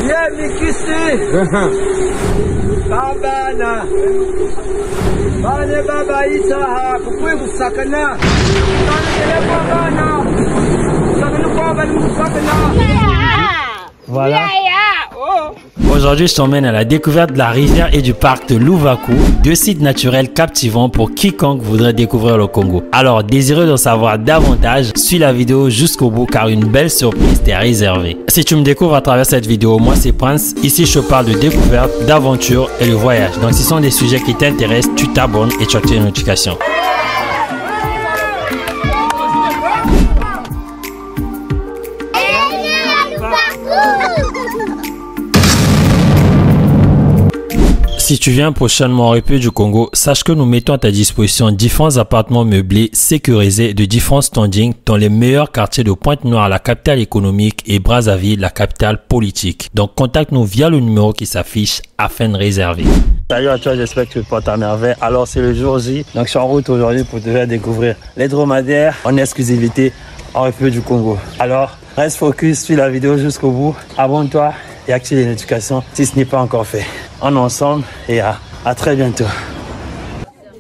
Yeah, Mikisi. Babana. Bane baba itaha kukwigu sakana. Voilà. Aujourd'hui, je t'emmène à la découverte de la rivière et du parc de Louvakou, deux sites naturels captivants pour quiconque voudrait découvrir le Congo. Alors, désireux d'en savoir davantage, suis la vidéo jusqu'au bout car une belle surprise t'est réservée. Si tu me découvres à travers cette vidéo, moi c'est Prince. Ici, je te parle de découverte, d'aventure et de voyage. Donc, si ce sont des sujets qui t'intéressent, tu t'abonnes et tu actives les notifications. Si tu viens prochainement en République du Congo, sache que nous mettons à ta disposition différents appartements meublés, sécurisés, de différents standings dans les meilleurs quartiers de Pointe-Noire, la capitale économique, et Brazzaville, la capitale politique. Donc contacte-nous via le numéro qui s'affiche afin de réserver. Salut à toi, j'espère que tu te portes à merveille. Alors c'est le jour J, donc je suis en route aujourd'hui pour te faire découvrir les dromadaires en exclusivité en République du Congo. Alors reste focus, suis la vidéo jusqu'au bout, abonne-toi et active les notifications si ce n'est pas encore fait. On est ensemble et à très bientôt.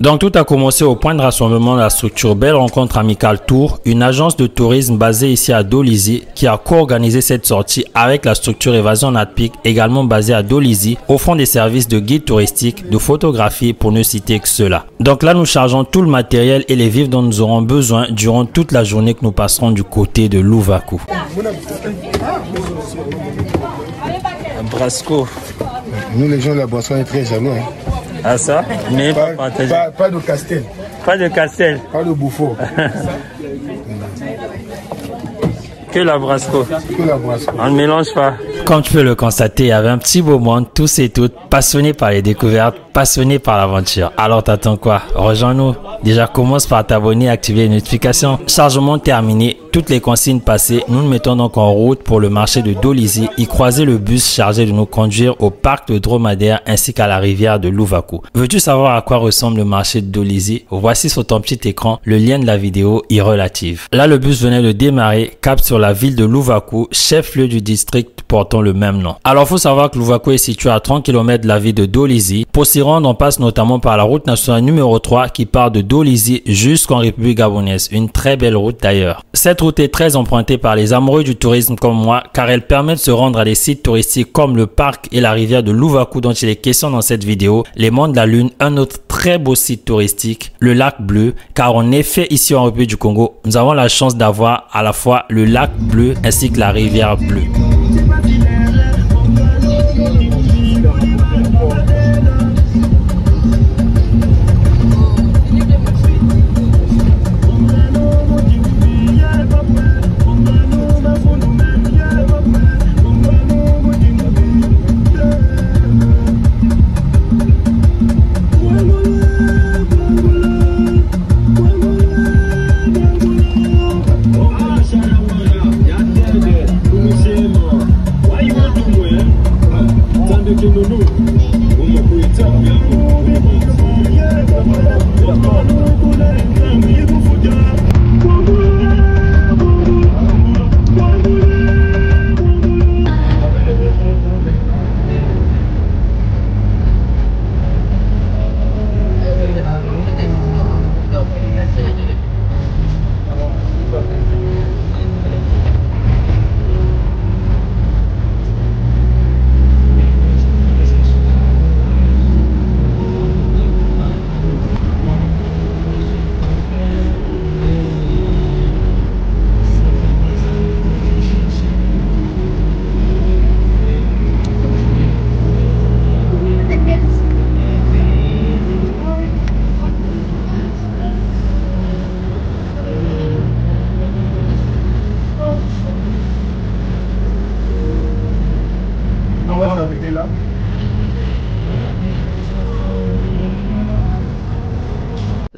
Donc tout a commencé au point de rassemblement de la structure Belle Rencontre Amicale Tour, une agence de tourisme basée ici à Dolisie qui a co-organisé cette sortie avec la structure Évasion Natpic, également basée à Dolisie, offrant des services de guide touristique, de photographie pour ne citer que cela. Donc là nous chargeons tout le matériel et les vivres dont nous aurons besoin durant toute la journée que nous passerons du côté de Louvakou. Brasco. Nous les gens de la boisson on est très jaloux. Hein. Ah ça? Mais pas de Castel. Pas de Castel. Pas de Bouffon. Que la Brasco. Que la Brasco. On ne mélange pas. Comme tu peux le constater, il y avait un petit beau monde, tous et toutes, passionnés par les découvertes, passionnés par l'aventure. Alors t'attends quoi? Rejoins-nous. Déjà commence par t'abonner et activer les notifications. Chargement terminé, toutes les consignes passées, nous nous mettons donc en route pour le marché de Dolisie, y croiser le bus chargé de nous conduire au parc de dromadaires ainsi qu'à la rivière de Louvakou. Veux-tu savoir à quoi ressemble le marché de Dolisie? Voici sur ton petit écran le lien de la vidéo y relative. Là le bus venait de démarrer, cap sur la ville de Louvakou, chef-lieu du district portant le même nom. Alors faut savoir que Louvakou est situé à 30 km de la ville de Dolisie. Pour s'y rendre, on passe notamment par la route nationale numéro 3 qui part de Dolisie jusqu'en République gabonaise. Une très belle route d'ailleurs. Cette route est très empruntée par les amoureux du tourisme comme moi car elle permet de se rendre à des sites touristiques comme le parc et la rivière de Louvakou dont il est question dans cette vidéo, les Monts de la Lune, un autre très beau site touristique, le lac bleu, car en effet ici en République du Congo, nous avons la chance d'avoir à la fois le lac bleu ainsi que la rivière bleue.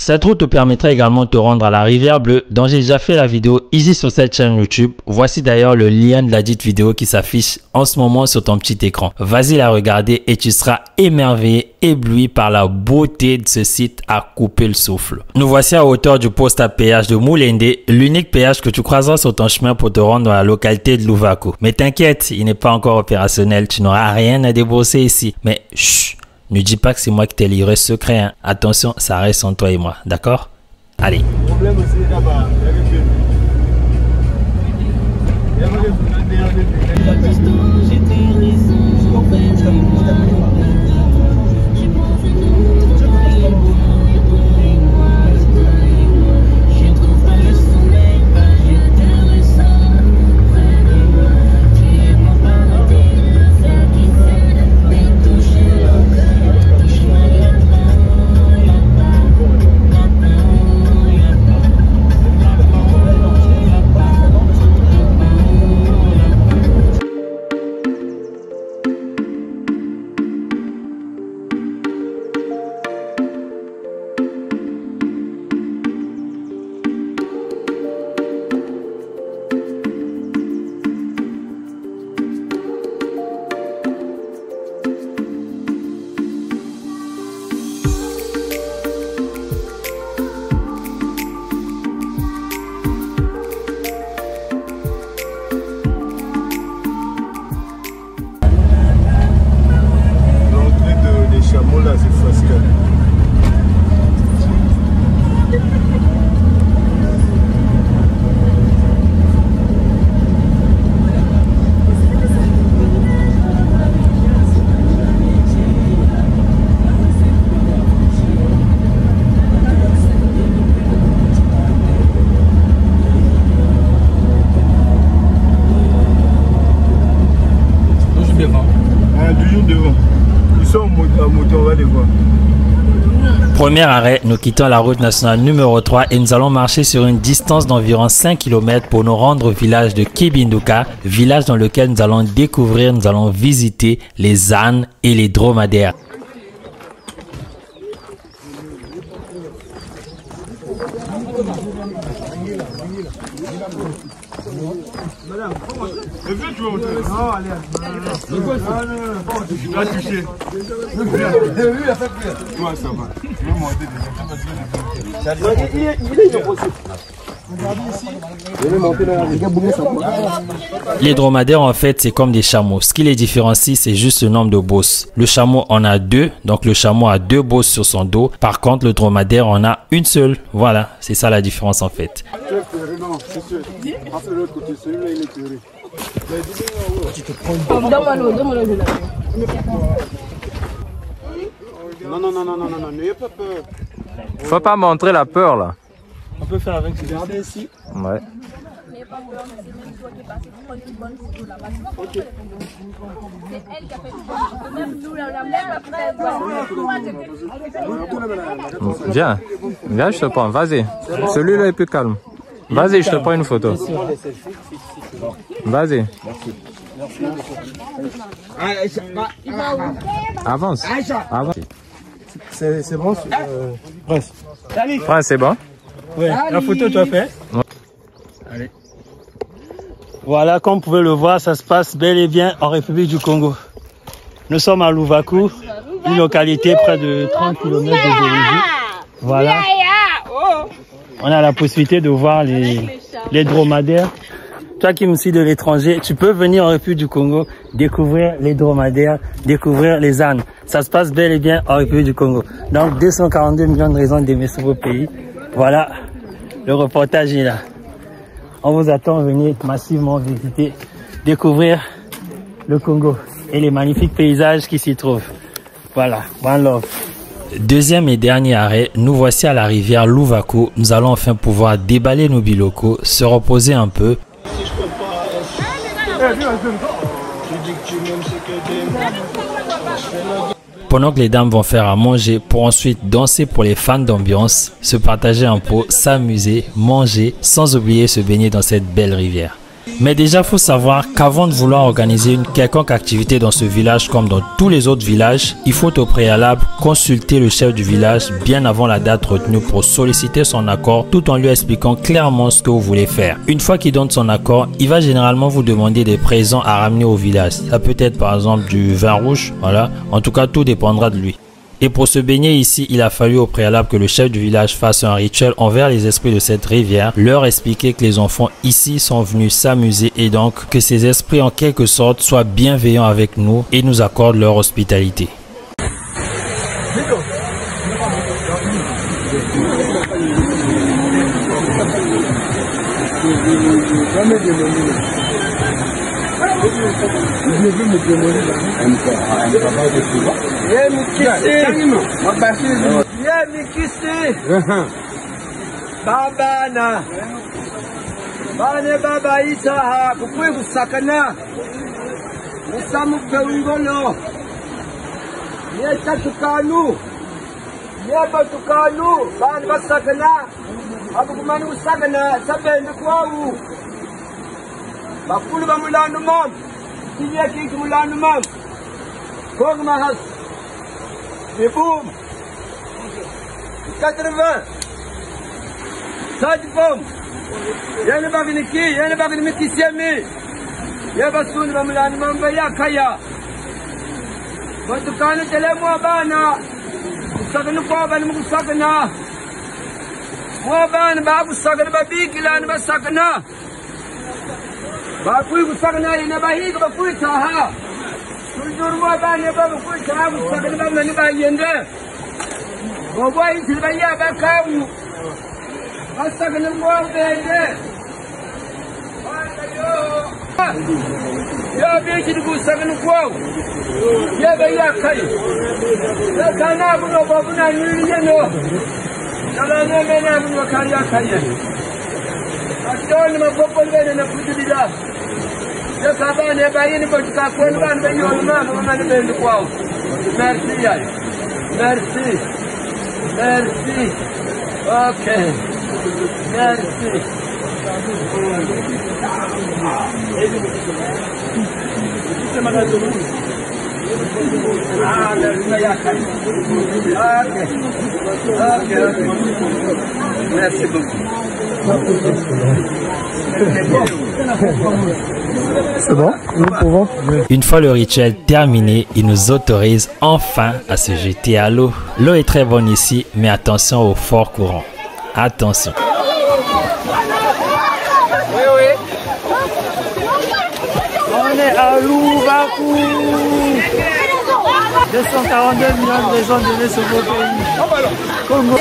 Cette route te permettra également de te rendre à la rivière bleue dont j'ai déjà fait la vidéo ici sur cette chaîne YouTube. Voici d'ailleurs le lien de la dite vidéo qui s'affiche en ce moment sur ton petit écran. Vas-y la regarder et tu seras émerveillé, ébloui par la beauté de ce site à couper le souffle. Nous voici à hauteur du poste à péage de Moulende, l'unique péage que tu croiseras sur ton chemin pour te rendre dans la localité de Louvaco. Mais t'inquiète, il n'est pas encore opérationnel, tu n'auras rien à débourser ici. Mais chut! Ne dis pas que c'est moi qui t'ai livré ce secret. Hein. Attention, ça reste entre toi et moi. D'accord? Allez. Le problème aussi là-bas, Premier arrêt, nous quittons la route nationale numéro 3 et nous allons marcher sur une distance d'environ 5 km pour nous rendre au village de Kibinduka, village dans lequel nous allons découvrir, nous allons visiter les ânes et les dromadaires. Les dromadaires en fait c'est comme des chameaux. Ce qui les différencie c'est juste le nombre de bosses. Le chameau en a deux, donc le chameau a deux bosses sur son dos. Par contre le dromadaire en a une seule. Voilà, c'est ça la différence en fait. Non, n'ayez pas peur. Faut pas montrer la peur là. On peut faire avec, regardez ici. Ouais. Viens, viens, je te prends, vas-y. Celui-là est plus calme. Vas-y, je te prends une photo. Vas-y. Avance. Avance. C'est bon, Prince. Prince, c'est bon? Ouais, la photo tu as fait. Ouais. Allez. Voilà, comme vous pouvez le voir, ça se passe bel et bien en République du Congo. Nous sommes à Louvaco, une localité près de 30 km de Jérusalem. Voilà. On a la possibilité de voir les dromadaires. Toi qui me suis de l'étranger, tu peux venir en République du Congo, découvrir les dromadaires, découvrir les ânes. Ça se passe bel et bien en République du Congo. Donc 242 millions de raisons d'aimer ce beau pays. Voilà, le reportage est là. On vous attend, venir massivement visiter, découvrir le Congo et les magnifiques paysages qui s'y trouvent. Voilà, one love. Deuxième et dernier arrêt, nous voici à la rivière Louvaco. Nous allons enfin pouvoir déballer nos bilocaux, se reposer un peu. Pendant que les dames vont faire à manger pour ensuite danser pour les fans d'ambiance, se partager un pot, s'amuser, manger, sans oublier se baigner dans cette belle rivière. Mais déjà, faut savoir qu'avant de vouloir organiser une quelconque activité dans ce village comme dans tous les autres villages, il faut au préalable consulter le chef du village bien avant la date retenue pour solliciter son accord tout en lui expliquant clairement ce que vous voulez faire. Une fois qu'il donne son accord, il va généralement vous demander des présents à ramener au village. Ça peut être par exemple du vin rouge, voilà. En tout cas, tout dépendra de lui. Et pour se baigner ici, il a fallu au préalable que le chef du village fasse un rituel envers les esprits de cette rivière, leur expliquer que les enfants ici sont venus s'amuser et donc que ces esprits en quelque sorte soient bienveillants avec nous et nous accordent leur hospitalité. Babana bane baba ita kukwe kusakana musamu peungolo ye tatukanu ye batukanu bane basakana abukumani kusakana sabende kwawu bakulu bamulanu mam tiye kiki mulanu mam kogma has bibum 80 Sajbom, yani baginiki, yani baginiki siyami, ya basuni bamulani mamba ya kaya. Batukanu telemu abana, usaganu kwa abana mugusagana. Mwabana babu sagana babigilani basagana. Bakui gusagana yana bahiga bakui taha. Tujuru mwabana babu kui taha gusagana bamulani bayende. Mwabwa isi baya bakawu. Asagana mwabende. Ya beki dugu sagana kwawu. Ya baya kai. Ya kana buno babuna nyiri yeno. Kala ne na buno kariya kariya. Asoni mapopo ndene na kujibida. Ya kabane bayini botuka kwenu bande yonu mama mama bende kwawu. Merci ya. Merci. Merci. Okay. Merci. Merci beaucoup. C'est bon, nous pouvons. Une fois le rituel terminé, il nous autorise enfin à se jeter à l'eau. L'eau est très bonne ici, mais attention au fort courant. Attention. On est à Louvakou. 242 millions de gens de ce beau pays. Congo.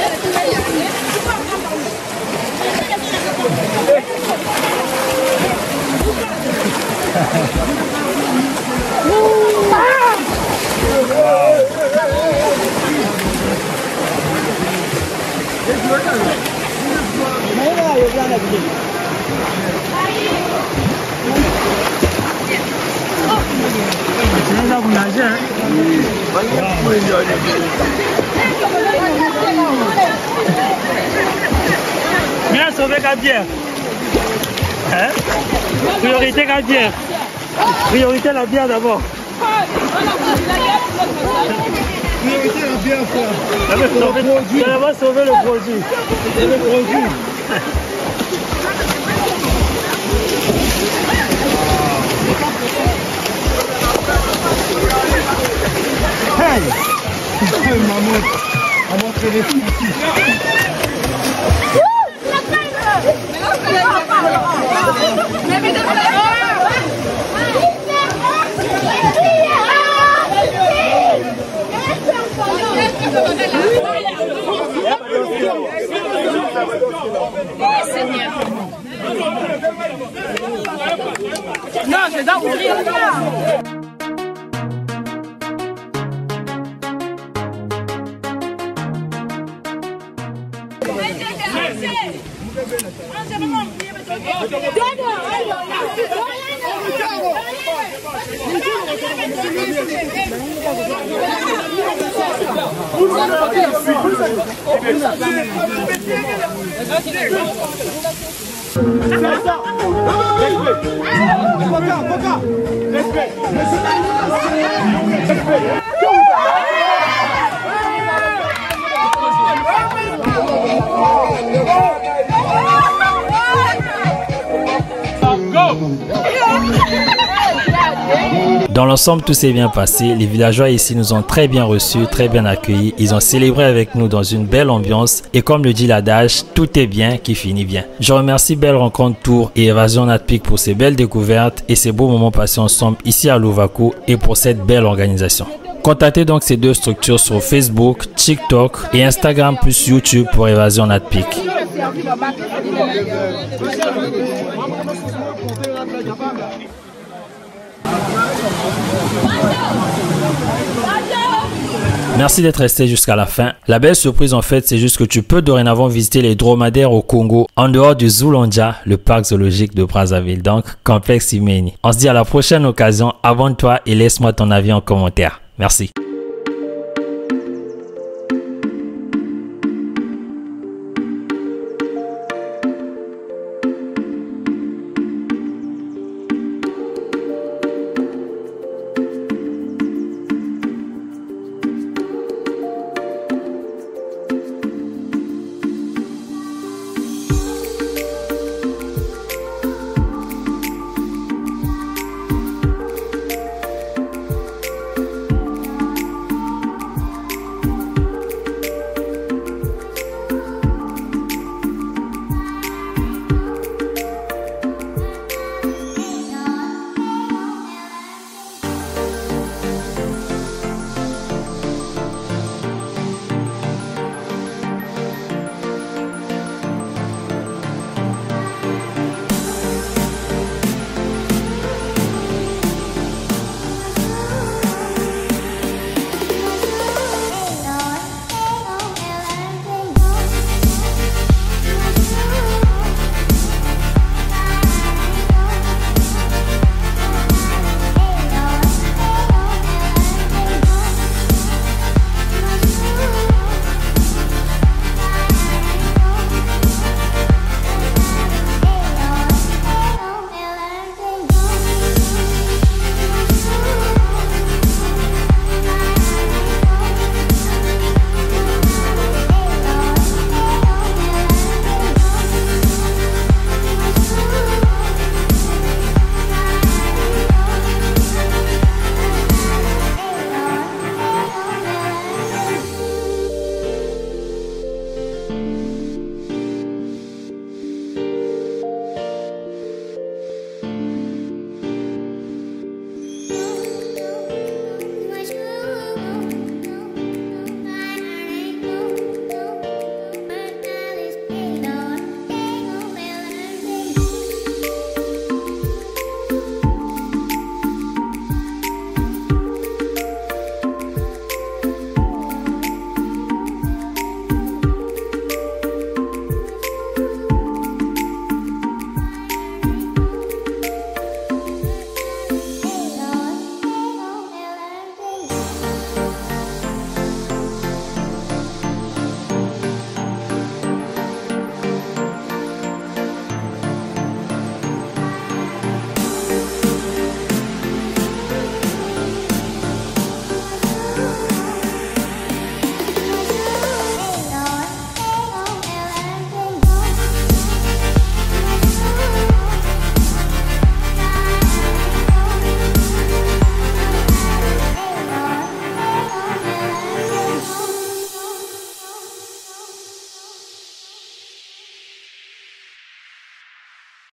Bien sauvé Gabière. Hein? Priorité Gabière. Priorité la bière d'abord. Priorité à bien faire. Ça va sauver le produit. Le produit. Hey! Maman, on va montrer les filles. Non, je dois ouvrir. Dans l'ensemble, tout s'est bien passé. Les villageois ici nous ont très bien reçus, très bien accueillis. Ils ont célébré avec nous dans une belle ambiance. Et comme le dit l'adage, tout est bien qui finit bien. Je remercie Belle Rencontre Tour et Évasion NatPic pour ces belles découvertes et ces beaux moments passés ensemble ici à Louvakou et pour cette belle organisation. Contactez donc ces deux structures sur Facebook, TikTok et Instagram plus YouTube pour Évasion NatPic. Merci d'être resté jusqu'à la fin. La belle surprise en fait, c'est juste que tu peux dorénavant visiter les dromadaires au Congo en dehors du Zulondia, le parc zoologique de Brazzaville, donc complexe Imeni. On se dit à la prochaine occasion. Abonne-toi et laisse-moi ton avis en commentaire. Merci.